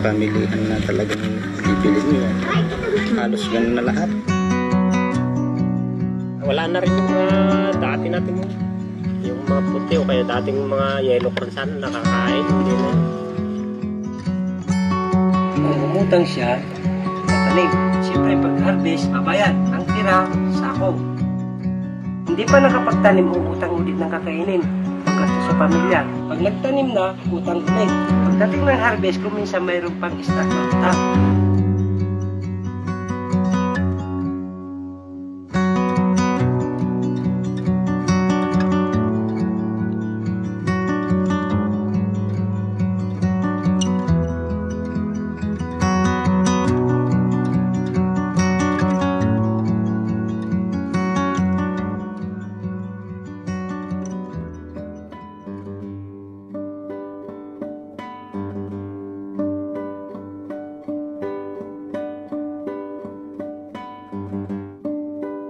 pamilihan na talagang bibili nyo. Halos ganun na lahat. Wala na rin yung mga dati natin yung mga puti o kaya dating mga yellow corn sana nakakain. Hindi na. Kung umutang siya, tatanim. Siyempre pag-harvest, babayad. Ang tira, sako. Hindi pa nakapagtanim, utang ulit ng kakainin. Pagkasta sa pamilya. Pag nagtanim na, utang ulit. Pagdating ng harvest, kung minsan mayroon pang stock na utang.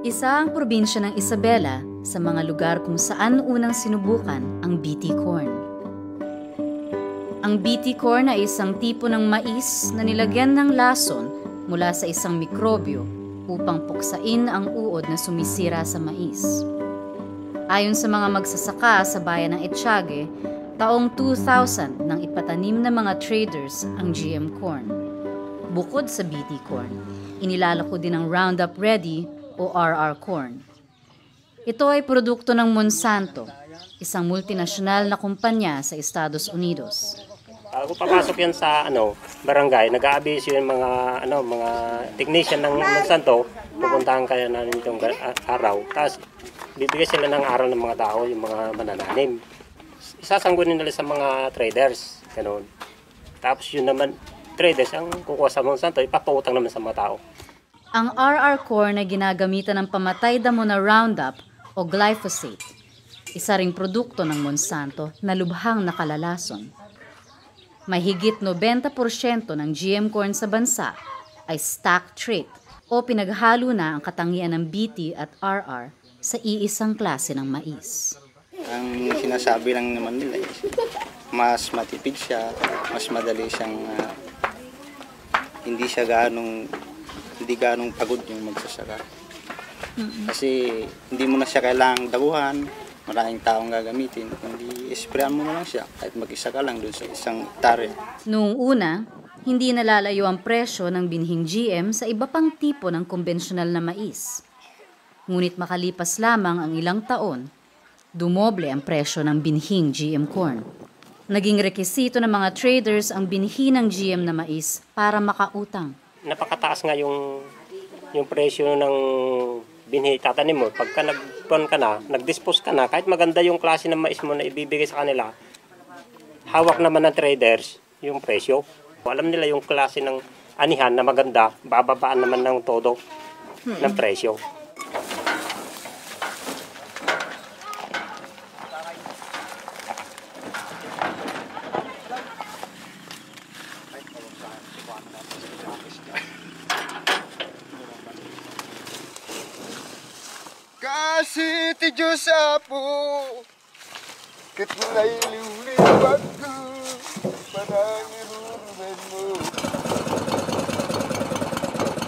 Isa ang probinsya ng Isabela sa mga lugar kung saan unang sinubukan ang BT corn. Ang BT corn ay isang tipo ng mais na nilagyan ng lason mula sa isang mikrobyo upang puksain ang uod na sumisira sa mais. Ayon sa mga magsasaka sa bayan ng Etxague, taong 2000 nang ipatanim ng mga traders ang GM corn. Bukod sa BT corn, inilalako din ang Roundup Ready o RR corn. Ito ay produkto ng Monsanto, isang multinasyonal na kumpanya sa Estados Unidos. Kung papasok yan sa barangay, nag-aabiso yung mga technician ng Monsanto, pupuntahan kaya namin itong araw. Tapos bibigyan sila ng araw ng mga tao, yung mga manananim. Isasanggunin nila sa mga traders, ganoon. Tapos yun naman, traders ang kukuha sa Monsanto, ipapautang naman sa mga tao. Ang RR corn ay ginagamitan ng pamatay damo na Roundup o glyphosate, isa ring produkto ng Monsanto na lubhang nakalalason. Mahigit 90% ng GM corn sa bansa ay stack trait o pinaghalo na ang katangian ng BT at RR sa iisang klase ng mais. Ang sinasabi lang naman nila is mas matipid siya, mas madali siyang hindi ganong pagod yung magsasaka. Kasi hindi mo na siya kailangang daguhan, maraming taong gagamitin, kundi isprayan mo na lang siya kahit mag-isa ka lang doon sa isang hektarya. Noong una, hindi nalalayo ang presyo ng binhing GM sa iba pang tipo ng konbensyonal na mais. Ngunit makalipas lamang ang ilang taon, dumoble ang presyo ng binhing GM corn. Naging rekisito ng mga traders ang binhi ng GM na mais para makautang. Napakataas nga yung presyo ng binhi tatanim mo. Pagka nag-dispose ka na, kahit maganda yung klase ng mais mo na ibibigay sa kanila, hawak naman ng traders yung presyo. Alam nila yung klase ng anihan na maganda, bababaan naman ng todo ng presyo. Kasi ti Diyos Apo, kat mulay liwliwag ko, panangirurunan mo.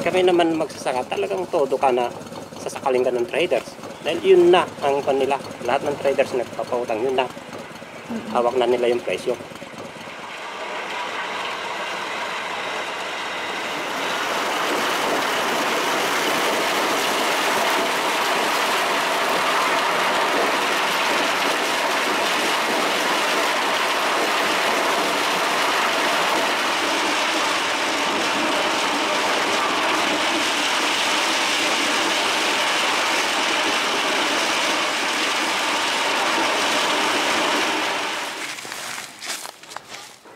Kami naman magsasaka, talagang todo ka na sasakaling ka ng traders. Dahil yun na ang kanila. Lahat ng traders nagpapautang, yun na. Hawak na nila yung presyo.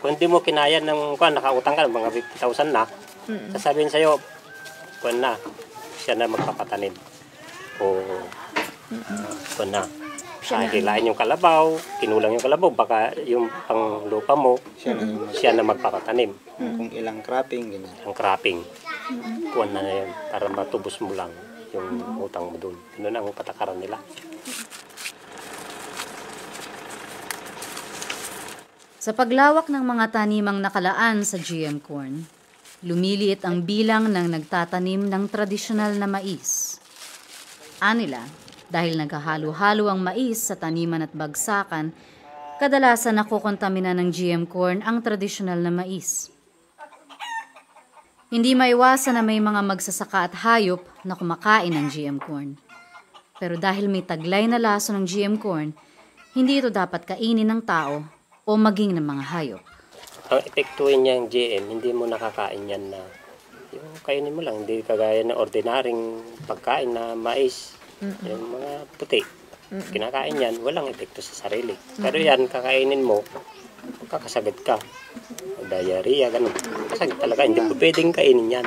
Kung hindi mo kinaya ng nakautang ka, mga 50,000 na, sasabihin sa'yo, na, siya na magpapatanim. O, na, hilain yung kalabaw, kinulang yung kalabaw, baka yung pang lupa mo, siya na magpapatanim. Kung ilang cropping, ganyan. Ang cropping, kuwan na yan, para matubos mo lang yung utang mo doon. Yun ang patakaran nila. Sa paglawak ng mga tanimang nakalaan sa GM Corn, lumiliit ang bilang ng nagtatanim ng tradisyonal na mais. Anila, dahil naghahalo-halo ang mais sa taniman at bagsakan, kadalasan nakokontamina ng GM Corn ang tradisyonal na mais. Hindi maiwasan na may mga magsasaka at hayop na kumakain ng GM Corn. Pero dahil may taglay na laso ng GM Corn, hindi ito dapat kainin ng tao o maging ng mga hayop. Ang epektuhin niya yung GM, hindi mo nakakain yan na yung kainin mo lang, hindi kagaya ng ordinaryong pagkain na mais, yung mga puti. Kinakain yan, walang epekto sa sarili. Pero yan, kakainin mo, kakasagad ka. O diarrhea, ganun. Kasagad talaga, hindi mo pwedeng kainin yan.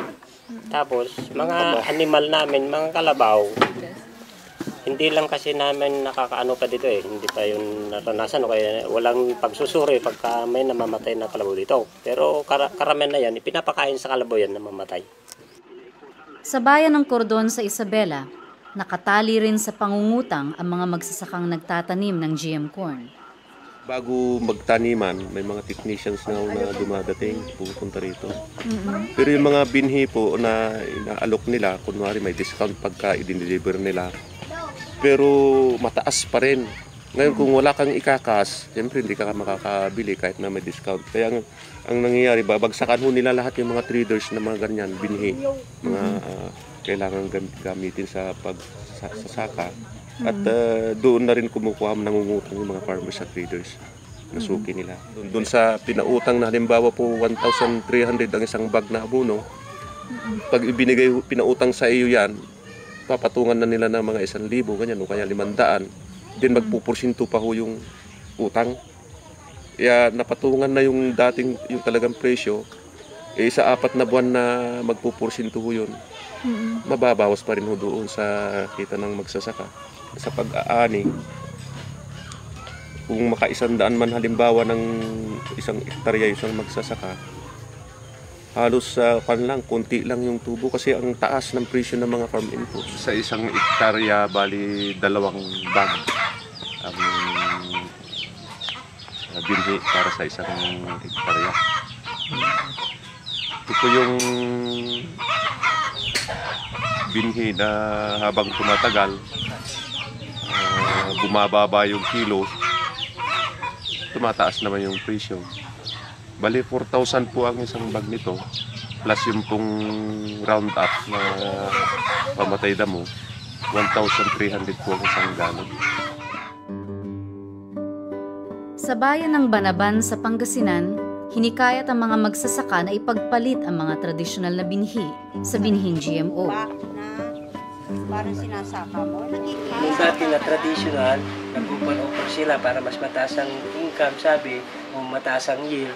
Tapos, mga animal namin, mga kalabaw, hindi lang kasi namin nakakaano pa dito eh. Hindi pa yung naranasan o kaya walang pagsusuri pagka may namamatay na kalabaw dito. Pero karamihan na yan, ipinapakain sa kalabaw yan na mamatay. Sa bayan ng Cordon sa Isabela, nakatali rin sa pangungutang ang mga magsasakang nagtatanim ng GM Corn. Bago magtaniman, may mga technicians na dumadating, pupunta rito. Pero yung mga binhi po na inaalok nila, kunwari may discount pagka i-deliver nila, pero mataas pa rin. Ngayon kung wala kang ikakas, siyempre hindi ka makakabili kahit na may discount. Kaya ang nangyayari, babagsakan ho nila lahat yung mga traders na mga ganyan, binhi, mga kailangan gamitin sa pagsasaka. At doon na rin kumukuha nangungutang yung mga farmers at traders. Nasuki nila. Doon sa pinautang na halimbawa po 1,300 ang isang bag na abono, pag pinautang sa iyo yan, papatungan na nila ng mga 1,000 ganyan o kaya 500, then magpupursinto pa ho yung utang. Kaya napatungan na yung dating yung talagang presyo, sa 4 na buwan na magpupursinto ho yun. Mababawas pa rin ho doon sa kita ng magsasaka. Sa pag-aani, kung maka-100 man halimbawa ng 1 hektarya isang magsasaka, halos konti lang yung tubo kasi ang taas ng presyo ng mga farm inputs. Sa 1 hektarya, bali 2 bag ang binhi para sa 1 hektarya. Ito po yung binhi na habang tumatagal, bumababa yung kilo, tumataas naman yung presyo. Bali 4,000 po ang isang bag nito, plus yung pong round up na pamatay damo, 1,300 po ang isang galon. Sa bayan ng Banaban sa Pangasinan, hinikayat ang mga magsasaka na ipagpalit ang mga tradisyonal na binhi sa binhing GMO. Parang sinasaka mo, Yung dati na traditional, nag-open-offer sila para mas mataas ang income, sabi, o mataas ang yield,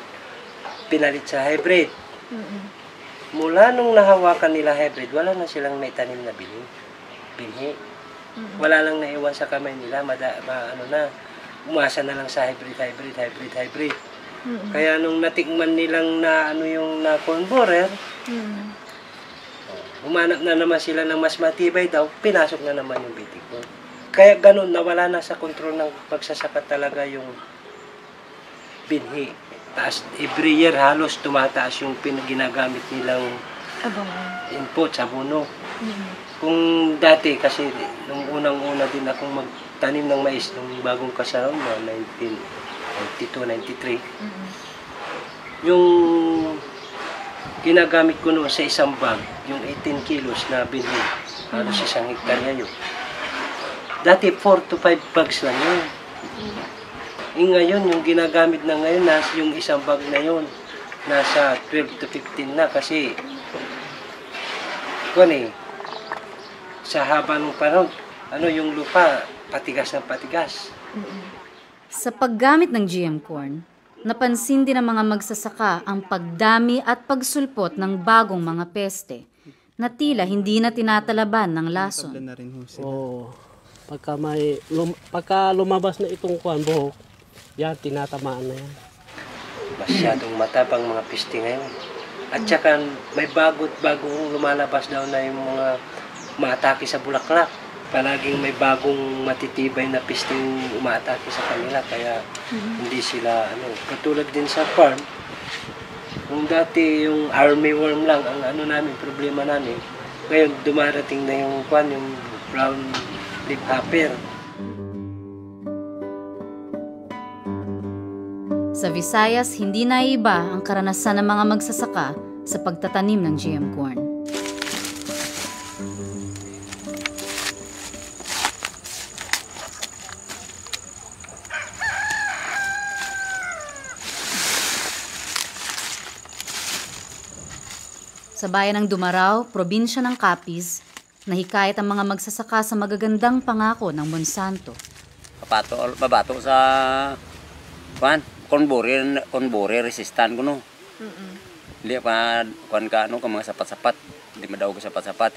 pinalit sa hybrid. Mula nung nahawakan nila hybrid, wala na silang may tanim na binhi. Wala lang naiwan sa kamay nila, umasa na lang sa hybrid. Kaya nung natikman nilang na yung na corn borer, humanap na naman sila ng mas matibay daw, pinasok na naman yung bitikon. Kaya ganun, nawala na sa kontrol ng pagsasaka talaga yung binhi. Taas, every year halos tumataas yung ginagamit nilang input sa abono. Kung dati, kasi nung unang-una din akong magtanim ng mais nung bagong kasaraw na 1992-93, yung ginagamit ko noon sa isang bag, yung 18 kilos na binhi, halos 1 hektarya yun. Dati 4 to 5 bags lang yun. Ngayon, yung ginagamit na ngayon, yung isang bag na yun, nasa 12 to 15 na kasi sa haba ng panahon, yung lupa, patigas ng patigas. Sa paggamit ng GM Corn, napansin din ng mga magsasaka ang pagdami at pagsulpot ng bagong mga peste na tila hindi na tinatalaban ng lason. Oo. Pagka lumabas na itong buhok, yan, tinatamaan na yan. Masyadong matabang mga piste ngayon. At saka may bagong lumalabas daw na yung mga maatake sa bulaklak. palaging may bagong matitibay na pisting umaatake sa kanila kaya hindi sila katulad din sa farm. Kung dati yung army worm lang ang namin problema namin, ngayon dumarating na yung brown leafhopper. Sa Visayas, hindi naiiba ang karanasan ng mga magsasaka sa pagtatanim ng GM corn. Sa bayan ng Dumaraw, probinsya ng Capiz, nahikayat ang mga magsasaka sa magagandang pangako ng Monsanto. Mabato sa conbore resistant ko no. Hindi pa ka mga sapat-sapat, hindi madaw ko sapat-sapat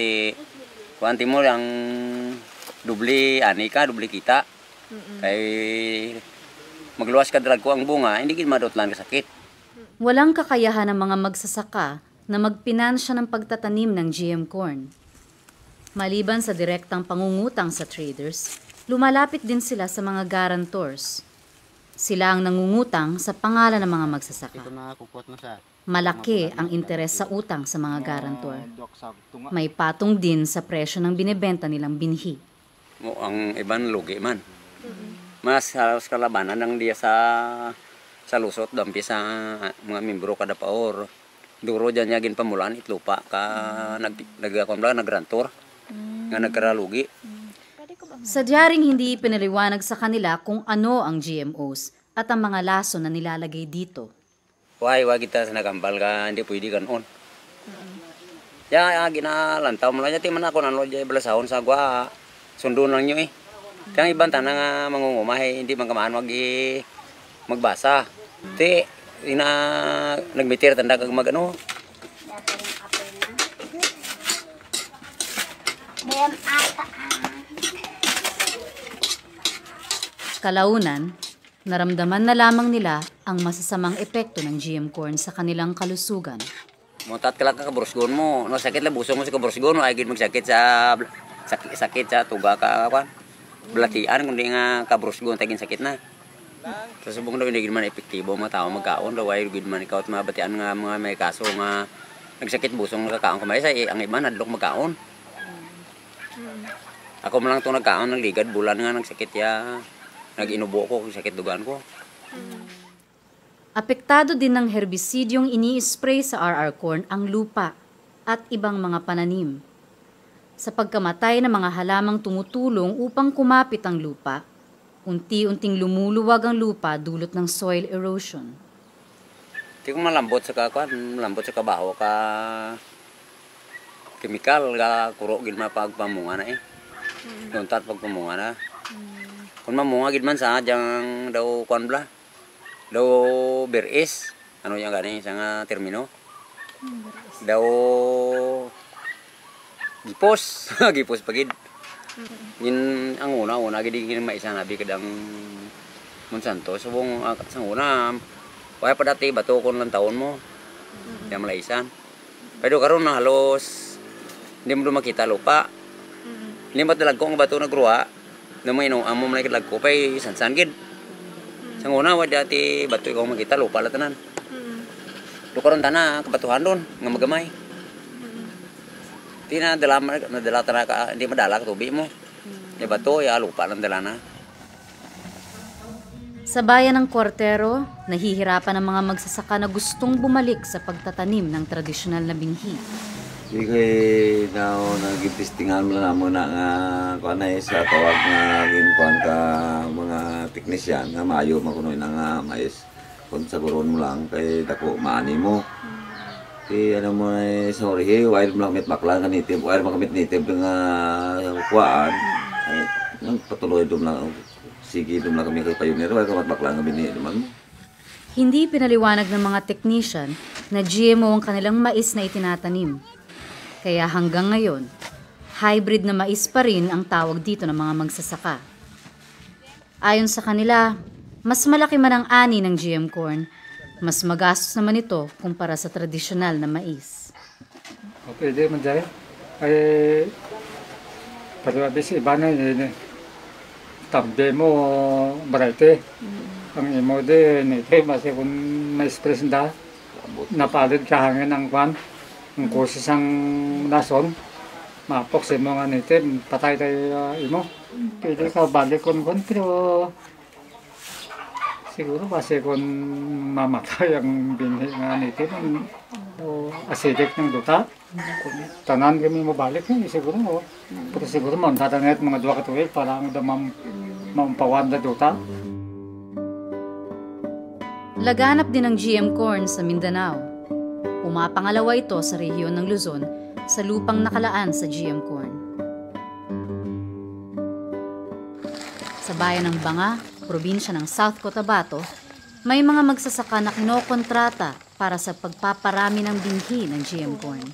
kuanti mo ang dubli kita. Kay magluwas ka drag ko ang bunga, hindi kin madotlan ka sakit. Walang kakayahan ng mga magsasaka na magpinansya ng pagtatanim ng GM corn. Maliban sa direktang pangungutang sa traders, lumalapit din sila sa mga guarantors. Sila ang nangungutang sa pangalan ng mga magsasaka. Malaki ang interes sa utang sa mga guarantor. May patong din sa presyo ng binebenta nilang binhi. Ang iban lugi man. Mas halos kalabanan ng dia sa lusot dampi sa mga membro kada paor. Duro dyan yagin pamulan itlupa ka nagrantor nga nagkaralugi. Sadyaring hindi pinaliwanag sa kanila kung ano ang GMOs at ang mga lason na nilalagay dito. Wag kita sa nagambal ka, hindi pwede ganon. Ya ginalantaw mo lang yati man ako nanlo jay balasahon sa gwa. Sundo lang nyo Kaya ibang tanang nga mangungumay, hindi man kamaan magbasa. Nagmitir tanda kag magano. Kalaunan, naramdaman na lamang nila ang masasamang epekto ng GM corn sa kanilang kalusugan. Mutat ka lang ka kabrusgon mo. No, sakit lang buso mo sa kabrusgon mo. Ay magsakit sakit sa tuga ka. Belatian kundi nga kabrusgon tagin sakit na. Sa subong daw hindi man epektibo mga tao magkaon daw ay gid man ikaw at mabatian nga mga may kaso nga nagsakit busong nakakaon kamay sa ang iba nadlok magkaon. Ako man lang itong nagkaon ng ligad bulan nga nagsakit ya nag-inubo ko sakit dugan ko. Apektado din ng herbisidiyong ini-spray sa RR corn ang lupa at ibang mga pananim. Sa pagkamatay ng mga halamang tumutulong upang kumapit ang lupa, unti-unting lumuluwag ang lupa dulot ng soil erosion. Di ko malambot sa kabaho ka chemical ka kuro gid mapagpamunga na Nuntat pagpamunga na. Kung mamunga gid man sa jang daw kwanbla. Daw beres. Ano yang gani sa termino? Daw gipos, gipos pagid. Yin ang una gid maisa nabi kadang Monsanto subong sa una wala pa dati bato kon lang taon mo. Ya malaisan. Pero karon na halos hindi mo makita lupa. Limot dalag ko ang bato nagruha. Namay no amo man dalag ko pay sansan gid. Sa una wa dati bato ikaw makita lupa la tanan. Do karon tana kabatuhan don nga magamay. Nadala tana ka hindi madala ka tubig mo. Ya bato ya lupa lang dala na. Sa bayan ng Cuartero, nahihirapan ang mga magsasaka na gustong bumalik sa pagtatanim ng tradisyonal na binhi. Di kay nag-imbestigahan mo na muna nga kanay sa tawag nga ginkuan ka mga teknisyan nga maayo makunoy na nga mais kung saguron mo lang kay dako maani mo. Ano mo sorry wild mo lang met bakla nga native wild makamit native nga kuan ay nang patuloy dum lang sige dum lang kami kay pioneer wild kamat bakla nga bini naman. Hindi pinaliwanag ng mga technician na GMO ang kanilang mais na itinatanim. Kaya hanggang ngayon, hybrid na mais pa rin ang tawag dito ng mga magsasaka. Ayon sa kanila, mas malaki man ang ani ng GM corn, mas magastos naman ito kumpara sa tradisyonal na mais. Okay, di man dyan. Ay, Pero abis iba na tambe mo variety. Ang imo din ito base kung may express da napalid ka hangin ang kwan ang kursis ang nason mapok sa mga nitin patay tayo imo pwede ka balik kon pero siguro base kung mamatay ang binhi nga nitin o acidic ng duta kung tanan kami mabalik siguro pero siguro mantatangat mga 2 katuig para ang damang mampawan na duta. Laganap din ang GM corn sa Mindanao. Pumapangalawa ito sa rehiyon ng Luzon sa lupang nakalaan sa GM corn. Sa bayan ng Banga, probinsya ng South Cotabato, may mga magsasaka na kinokontrata para sa pagpaparami ng binhi ng GM corn.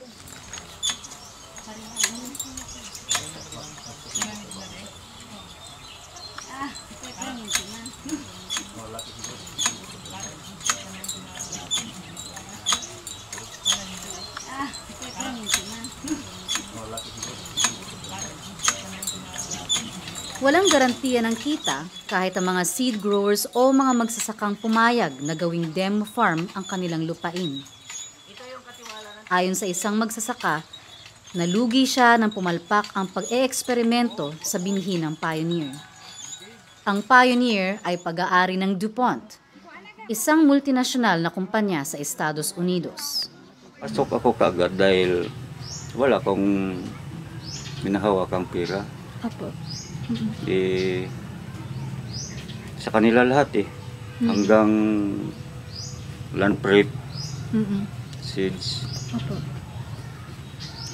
Walang garantiya ng kita kahit ang mga seed growers o mga magsasakang pumayag na gawing demo farm ang kanilang lupain. Ayon sa isang magsasaka, nalugi siya nang pumalpak ang pag-eeksperimento sa binhi ng Pioneer. Ang Pioneer ay pag-aari ng DuPont, isang multinasyonal na kumpanya sa Estados Unidos. Pasok ako kaagad dahil wala akong binahawakang pera. Apo. Sa kanila lahat hanggang land prep, seeds,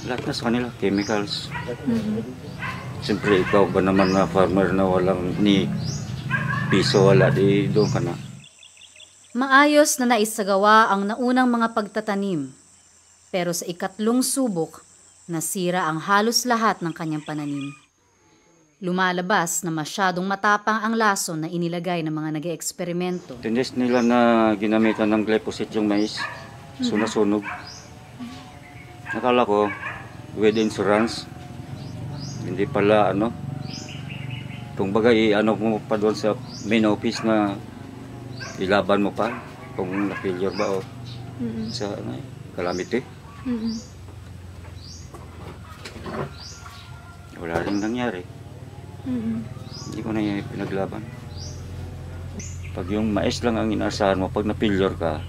lahat na sa kanila, chemicals. Siyempre ikaw ba naman na farmer na walang ni piso wala, di doon ka na. Maayos na naisagawa ang naunang mga pagtatanim, pero sa ikatlong subok, nasira ang halos lahat ng kanyang pananim. Lumalabas na masyadong matapang ang lason na inilagay ng mga nag-eeksperimento. Tindis nila na ginamitan ng glyphosate yung mais, sunasunog. Nakala ko, with insurance, hindi pala kung bagay mo pa doon sa main office na ilaban mo pa kung na-failure ba o sa calamity. Wala rin nangyari. Hindi ko na yung pinaglaban. Pag yung mais lang ang inaasahan mo, pag na-failure ka,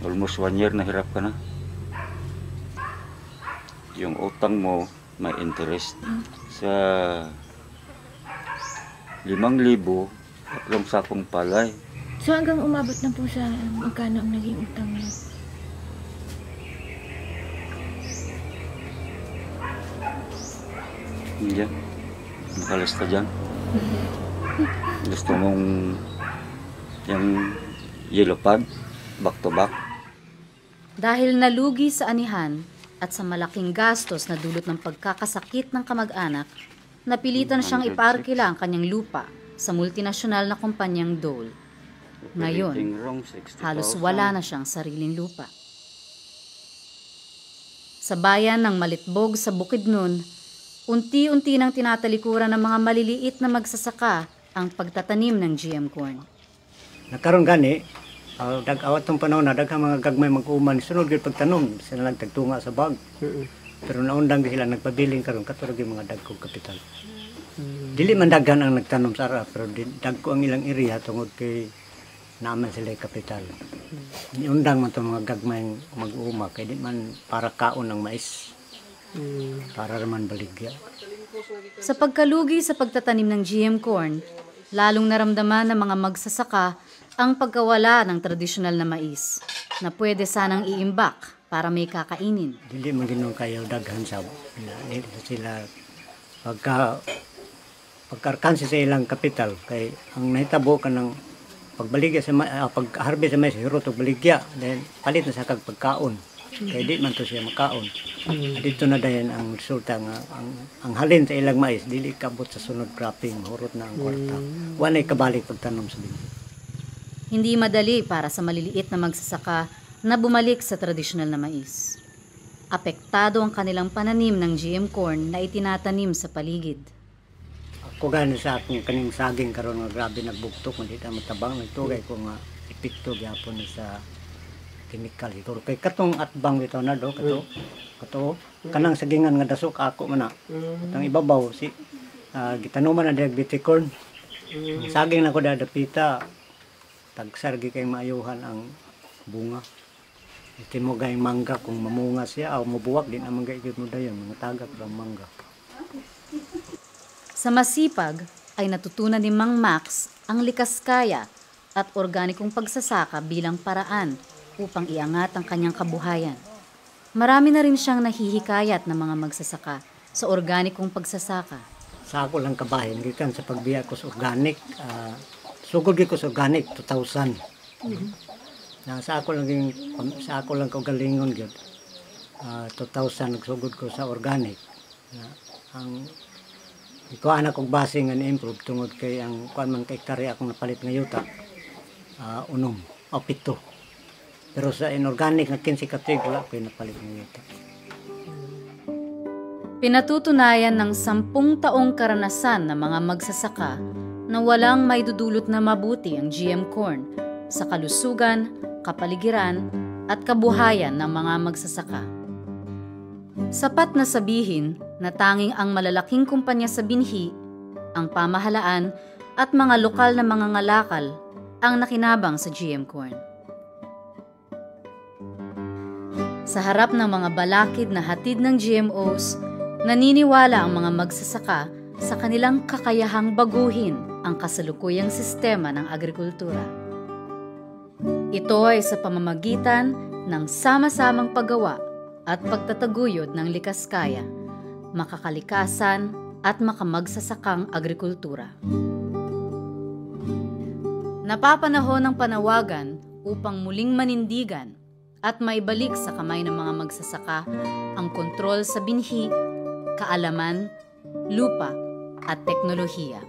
almost 1 year na hirap ka na. Yung utang mo, may interest. Sa 5,000, 3 sakong palay. So hanggang umabot na po sa magkano ang naging utang niyo? Diyan. Nakalista dyan. Gusto mong yung yellow pad, back to back. Dahil nalugi sa anihan at sa malaking gastos na dulot ng pagkakasakit ng kamag-anak, napilitan siyang ipaarkila ang kanyang lupa sa multinasyonal na kumpanyang Dole. Ngayon, halos wala na siyang sariling lupa. Sa bayan ng Malitbog sa Bukidnon, unti-unti nang tinatalikuran ng mga maliliit na magsasaka ang pagtatanim ng GM corn. Nakaroon gani, dag-awat ng panahon na daghang mga gagmay mag-uman, sunod gid pagtanom, sila nagtagtunga sa bag. Pero naundang sila nagpabiling karon katurog yung mga dagkong kapital. Dili man daghan ang nagtanom sa ara, pero dagko ang ilang area tungod kay naman sila kapital. Niundang man itong mga gagmay mag-uuma, kaya di man para kaon ng mais. Para naman baligya. Sa pagkalugi sa pagtatanim ng GM corn, lalong naramdaman ng mga magsasaka ang pagkawala ng tradisyonal na mais na pwede sanang iimbak para may kakainin. Hindi man ginong kayo daghan sa sila pagkarkansi sa ilang kapital kay ang nahitabo ka ng pagbaligya sa pag-harvest sa mais hirot og baligya dahil palit na sa pagkaon. Kaya di man to siya makaon. Dito na dayan ang resulta nga ang halin sa ilang mais dili kabot sa sunod cropping, hurot na ang kwarta. Walay kabalik pagtanom sa binhi. Hindi madali para sa maliliit na magsasaka na bumalik sa tradisyonal na mais. apektado ang kanilang pananim ng GM corn na itinatanim sa paligid. Ako gani sa akong kaning saging karon nga grabe nagbuktok man dito matabang nagtugay ko nga epekto gyapon sa chemical siguro kay katong atbang bitaw na do kato kanang sagingan nga dasok ako man na katong ibabaw si gitanuman na diabetic corn saging na ko dadapita tagsargi kay maayuhan ang bunga iti mo gayng mangga kung mamunga siya o mabuwak din ang mangga ikit mo dayon mga tagak ng mangga. Sa masipag ay natutunan ni Mang Max ang likaskaya at organikong pagsasaka bilang paraan upang iangat ang kanyang kabuhayan. Marami na rin siyang nahihikayat ng mga magsasaka sa organikong pagsasaka. Sa ako lang kabahin, gikan sa pagbiya ko sa organic, sugod ko sa organic 2,000. Na sa ako lang kagalingon gyud. 2,000 nagsugod ko sa organic. Ang iko anak kong base nga ni-improve tungod kay ang kuan man kay hektare akong napalit nga yuta. 7 o 7. Pero sa inorganic na 15 katig wala ko napalit nga yuta. Pinatutunayan ng 10 taong karanasan ng mga magsasaka na walang maidudulot na mabuti ang GM corn sa kalusugan, kapaligiran at kabuhayan ng mga magsasaka. Sapat na sabihin na tanging ang malalaking kumpanya sa binhi, ang pamahalaan at mga lokal na mga ngalakal ang nakinabang sa GM corn. Sa harap ng mga balakid na hatid ng GMOs, naniniwala ang mga magsasaka sa kanilang kakayahang baguhin ang kasalukuyang sistema ng agrikultura. Ito ay sa pamamagitan ng sama-samang paggawa at pagtataguyod ng likaskaya, makakalikasan at makamagsasakang agrikultura. Napapanahon ng panawagan upang muling manindigan at maibalik sa kamay ng mga magsasaka ang kontrol sa binhi, kaalaman, lupa at teknolohiya.